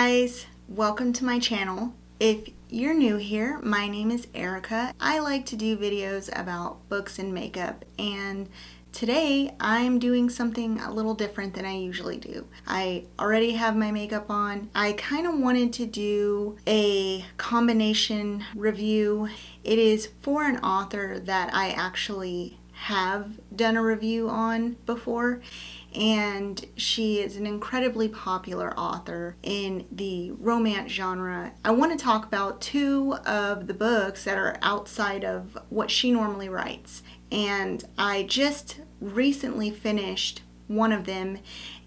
guys, welcome to my channel. If you're new here, my name is Erica. I like to do videos about books and makeup, and today I'm doing something a little different than I usually do. I already have my makeup on. I kind of wanted to do a combination review. It is for an author that I actually have done a review on before, and she is an incredibly popular author in the romance genre. I want to talk about two of the books that are outside of what she normally writes, and I just recently finished one of them,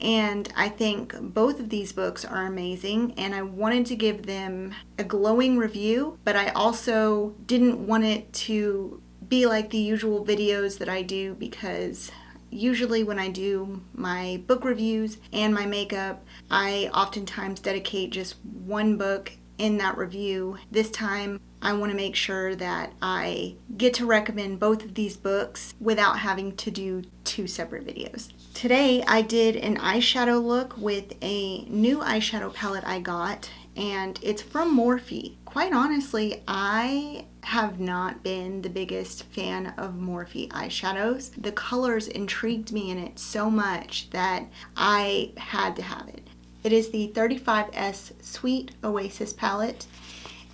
and I think both of these books are amazing, and I wanted to give them a glowing review, but I also didn't want it to be like the usual videos that I do, because usually when I do my book reviews and my makeup, I oftentimes dedicate just one book in that review. This time I want to make sure that I get to recommend both of these books without having to do two separate videos. Today I did an eyeshadow look with a new eyeshadow palette I got, and it's from Morphe. Quite honestly, I have not been the biggest fan of Morphe eyeshadows. The colors intrigued me in it so much that I had to have it. It is the 35S Sweet Oasis palette,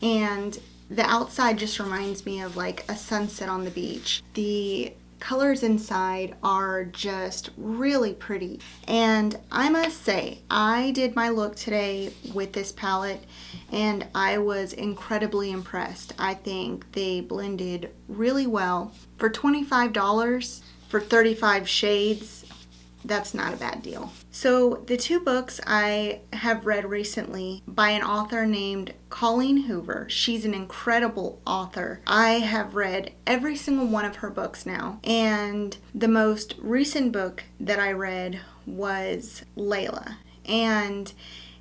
and the outside just reminds me of like a sunset on the beach. The colors inside are just really pretty, and I must say I did my look today with this palette and I was incredibly impressed. I think they blended really well. For $25 for 35 shades, that's not a bad deal. So the two books I have read recently by an author named Colleen Hoover. She's an incredible author. I have read every single one of her books now, and the most recent book that I read was Layla, and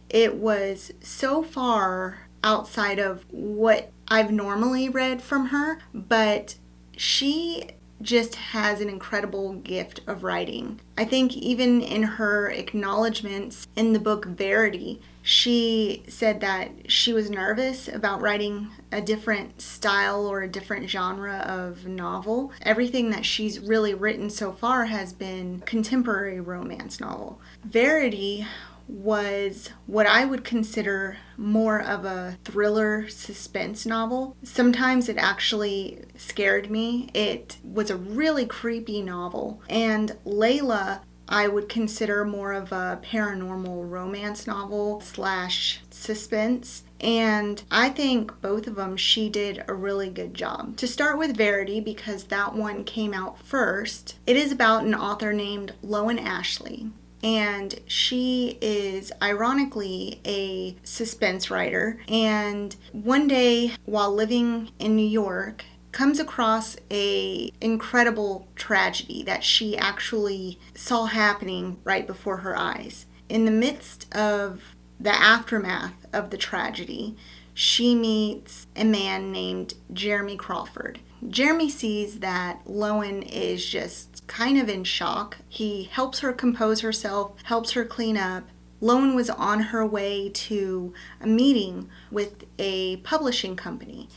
it was so far outside of what I've normally read from her, but she just has an incredible gift of writing. I think even in her acknowledgments in the book Verity, she said that she was nervous about writing a different style or a different genre of novel. Everything that she's really written so far has been contemporary romance novel. Verity was what I would consider more of a thriller suspense novel. Sometimes it actually scared me. It was a really creepy novel. And Layla I would consider more of a paranormal romance novel slash suspense. And I think both of them she did a really good job. To start with Verity, because that one came out first, it is about an author named Lowen Ashley. And she is ironically a suspense writer, and one day while living in New York comes across a incredible tragedy that she actually saw happening right before her eyes. In the midst of the aftermath of the tragedy, she meets a man named Jeremy Crawford. Jeremy sees that Lowen is just kind of in shock. He helps her compose herself, helps her clean up. Lowen was on her way to a meeting with a publishing company,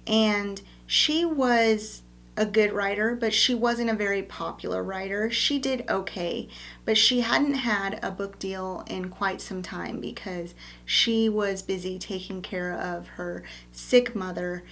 and she was a good writer, but she wasn't a very popular writer. She did okay, but she hadn't had a book deal in quite some time because she was busy taking care of her sick mother,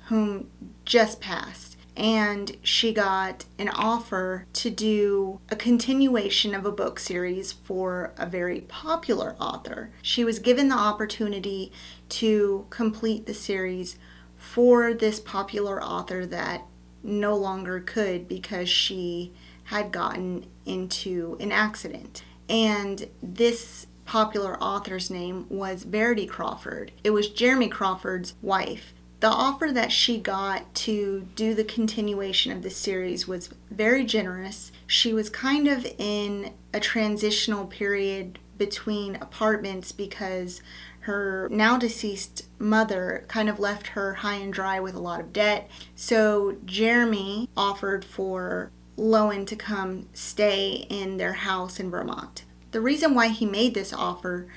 whom just passed. And she got an offer to do a continuation of a book series for a very popular author. She was given the opportunity to complete the series for this popular author that no longer could because she had gotten into an accident. And this popular author's name was Verity Crawford. It was Jeremy Crawford's wife. The offer that she got to do the continuation of the series was very generous. She was kind of in a transitional period between apartments because her now deceased mother kind of left her high and dry with a lot of debt. So Jeremy offered for Lowen to come stay in their house in Vermont. The reason why he made this offer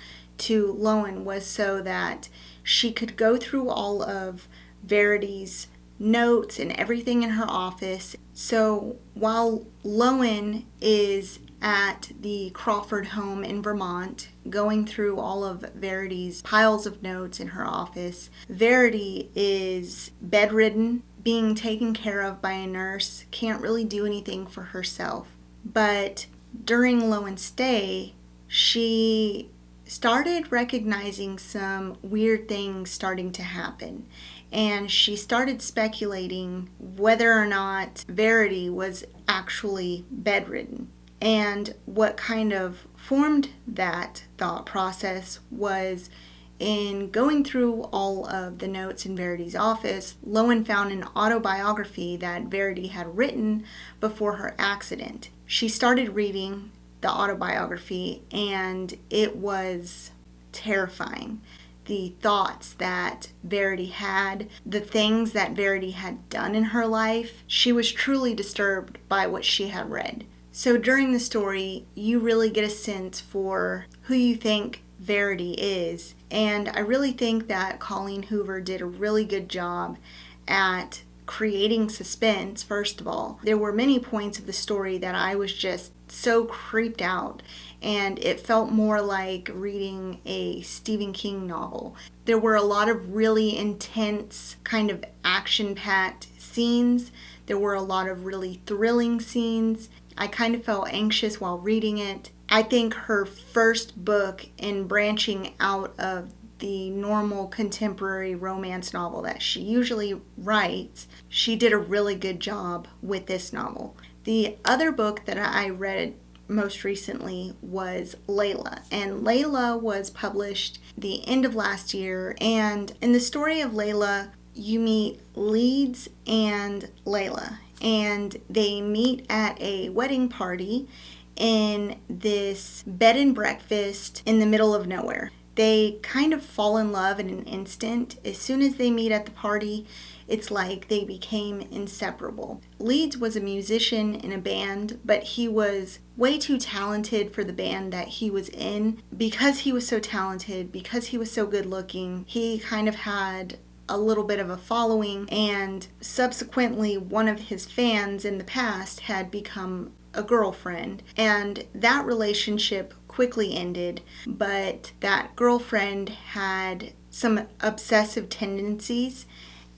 to Lowen was so that she could go through all of Verity's notes and everything in her office. So while Lowen is at the Crawford home in Vermont, going through all of Verity's piles of notes in her office, Verity is bedridden, being taken care of by a nurse, can't really do anything for herself. But during Lowen's stay, she started recognizing some weird things starting to happen. And she started speculating whether or not Verity was actually bedridden. And what kind of formed that thought process was in going through all of the notes in Verity's office, Lowen found an autobiography that Verity had written before her accident. She started reading the autobiography and it was terrifying. The thoughts that Verity had, the things that Verity had done in her life, she was truly disturbed by what she had read. So during the story, you really get a sense for who you think Verity is. And I really think that Colleen Hoover did a really good job at creating suspense, first of all. There were many points of the story that I was just so creeped out, and it felt more like reading a Stephen King novel. There were a lot of really intense, kind of action-packed scenes. There were a lot of really thrilling scenes. I kind of felt anxious while reading it. I think her first book in branching out of the normal contemporary romance novel that she usually writes, she did a really good job with this novel. The other book that I read most recently was Layla, and Layla was published the end of last year. And in the story of Layla, you meet Leeds and Layla, and they meet at a wedding party in this bed and breakfast in the middle of nowhere. They kind of fall in love in an instant. As soon as they meet at the party, it's like they became inseparable. Leeds was a musician in a band, but he was way too talented for the band that he was in. Because he was so talented, because he was so good looking, he kind of had a little bit of a following, and subsequently one of his fans in the past had become a girlfriend, and that relationship quickly ended. But that girlfriend had some obsessive tendencies,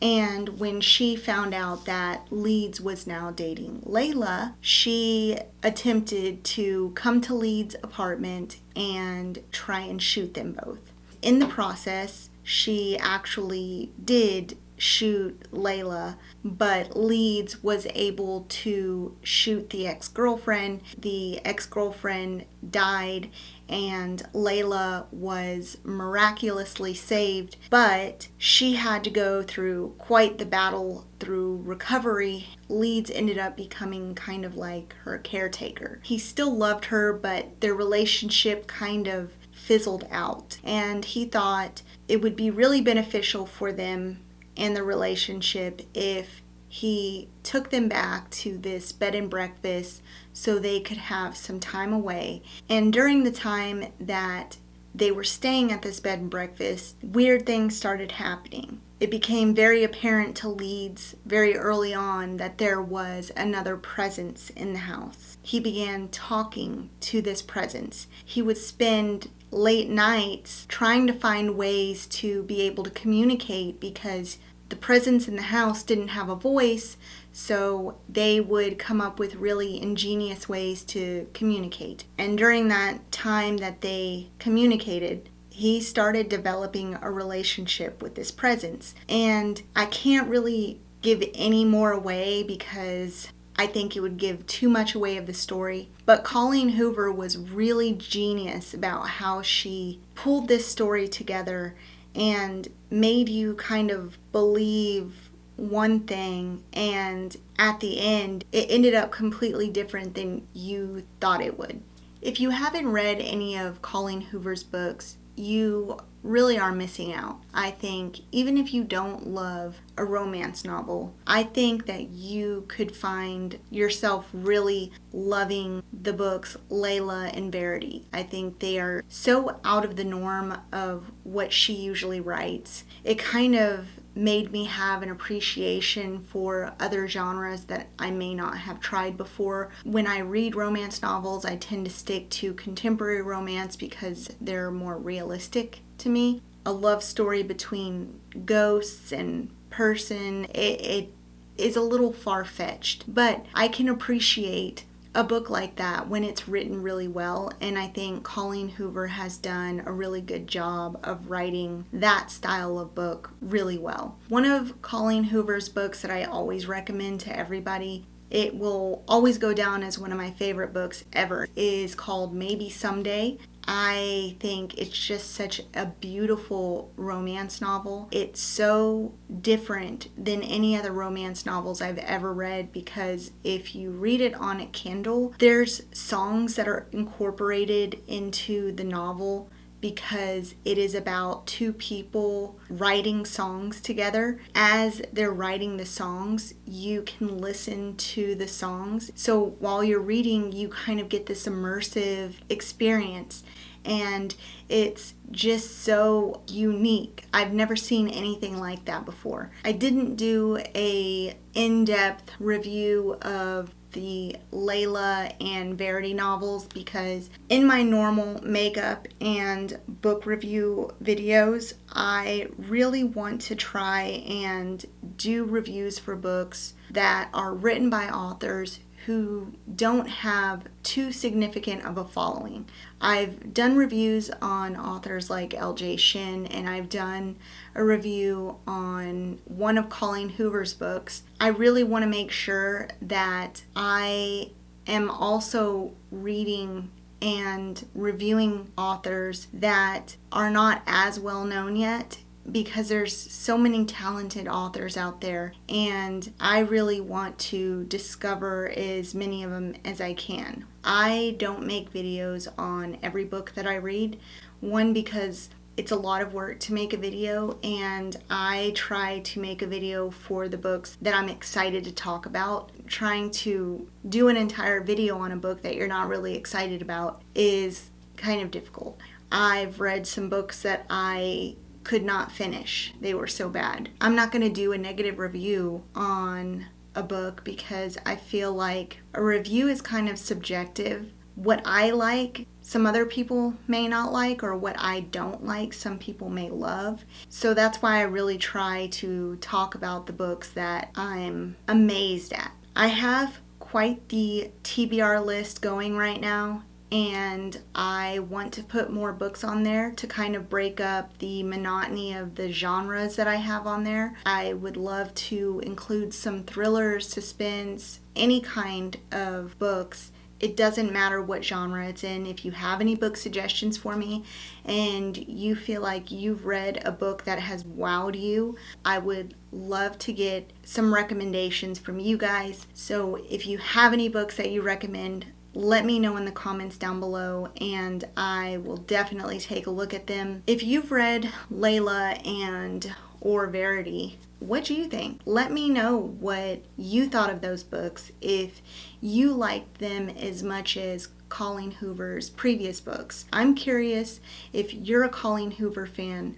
and when she found out that Leeds was now dating Layla, she attempted to come to Leeds' apartment and try and shoot them both. In the process, she actually did shoot Layla, but Leeds was able to shoot the ex-girlfriend. The ex-girlfriend died, and Layla was miraculously saved, but she had to go through quite the battle through recovery. Leeds ended up becoming kind of like her caretaker. He still loved her, but their relationship kind of fizzled out, and he thought it would be really beneficial for them and the relationship if he took them back to this bed and breakfast so they could have some time away. And during the time that they were staying at this bed and breakfast, weird things started happening. It became very apparent to Leeds very early on that there was another presence in the house. He began talking to this presence. He would spend late nights trying to find ways to be able to communicate, because the presence in the house didn't have a voice, so they would come up with really ingenious ways to communicate. And during that time that they communicated, he started developing a relationship with this presence. And I can't really give any more away because I think it would give too much away of the story. But Colleen Hoover was really genius about how she pulled this story together and made you kind of believe one thing, and at the end it ended up completely different than you thought it would. If you haven't read any of Colleen Hoover's books, you really are missing out. I think even if you don't love a romance novel, I think that you could find yourself really loving the books Layla and Verity. I think they are so out of the norm of what she usually writes. It kind of made me have an appreciation for other genres that I may not have tried before. When I read romance novels, I tend to stick to contemporary romance because they're more realistic to me. A love story between ghosts and person, it is a little far-fetched, but I can appreciate a book like that when it's written really well, and I think Colleen Hoover has done a really good job of writing that style of book really well. One of Colleen Hoover's books that I always recommend to everybody, it will always go down as one of my favorite books ever, is called Maybe Someday. I think it's just such a beautiful romance novel. It's so different than any other romance novels I've ever read, because if you read it on a Kindle, there's songs that are incorporated into the novel because it is about two people writing songs together. As they're writing the songs, you can listen to the songs. So while you're reading, you kind of get this immersive experience. And it's just so unique. I've never seen anything like that before. I didn't do a in-depth review of the Layla and Verity novels because in my normal makeup and book review videos, I really want to try and do reviews for books that are written by authors who don't have too significant of a following. I've done reviews on authors like L.J. Shin, and I've done a review on one of Colleen Hoover's books. I really want to make sure that I am also reading and reviewing authors that are not as well known yet, because there's so many talented authors out there, and I really want to discover as many of them as I can. I don't make videos on every book that I read. One, because it's a lot of work to make a video, and I try to make a video for the books that I'm excited to talk about. Trying to do an entire video on a book that you're not really excited about is kind of difficult. I've read some books that I could not finish. They were so bad. I'm not going to do a negative review on a book because I feel like a review is kind of subjective. What I like, some other people may not like, or what I don't like, some people may love. So that's why I really try to talk about the books that I'm amazed at. I have quite the TBR list going right now, and I want to put more books on there to kind of break up the monotony of the genres that I have on there. I would love to include some thrillers, suspense, any kind of books. It doesn't matter what genre it's in. If you have any book suggestions for me and you feel like you've read a book that has wowed you, I would love to get some recommendations from you guys. So if you have any books that you recommend, let me know in the comments down below, and I will definitely take a look at them. If you've read Layla and or Verity, what do you think? Let me know what you thought of those books, if you liked them as much as Colleen Hoover's previous books. I'm curious if you're a Colleen Hoover fan.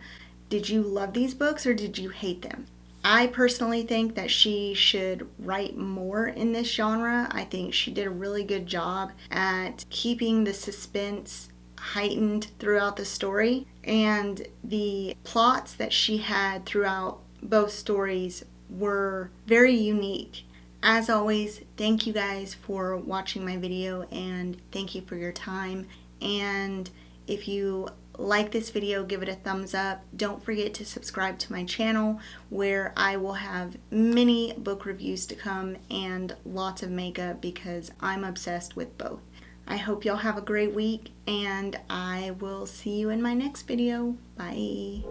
Did you love these books or did you hate them? I personally think that she should write more in this genre. I think she did a really good job at keeping the suspense heightened throughout the story, and the plots that she had throughout both stories were very unique. As always, thank you guys for watching my video, and thank you for your time. And if you like this video, give it a thumbs up. Don't forget to subscribe to my channel, where I will have many book reviews to come and lots of makeup, because I'm obsessed with both. I hope y'all have a great week, and I will see you in my next video. Bye.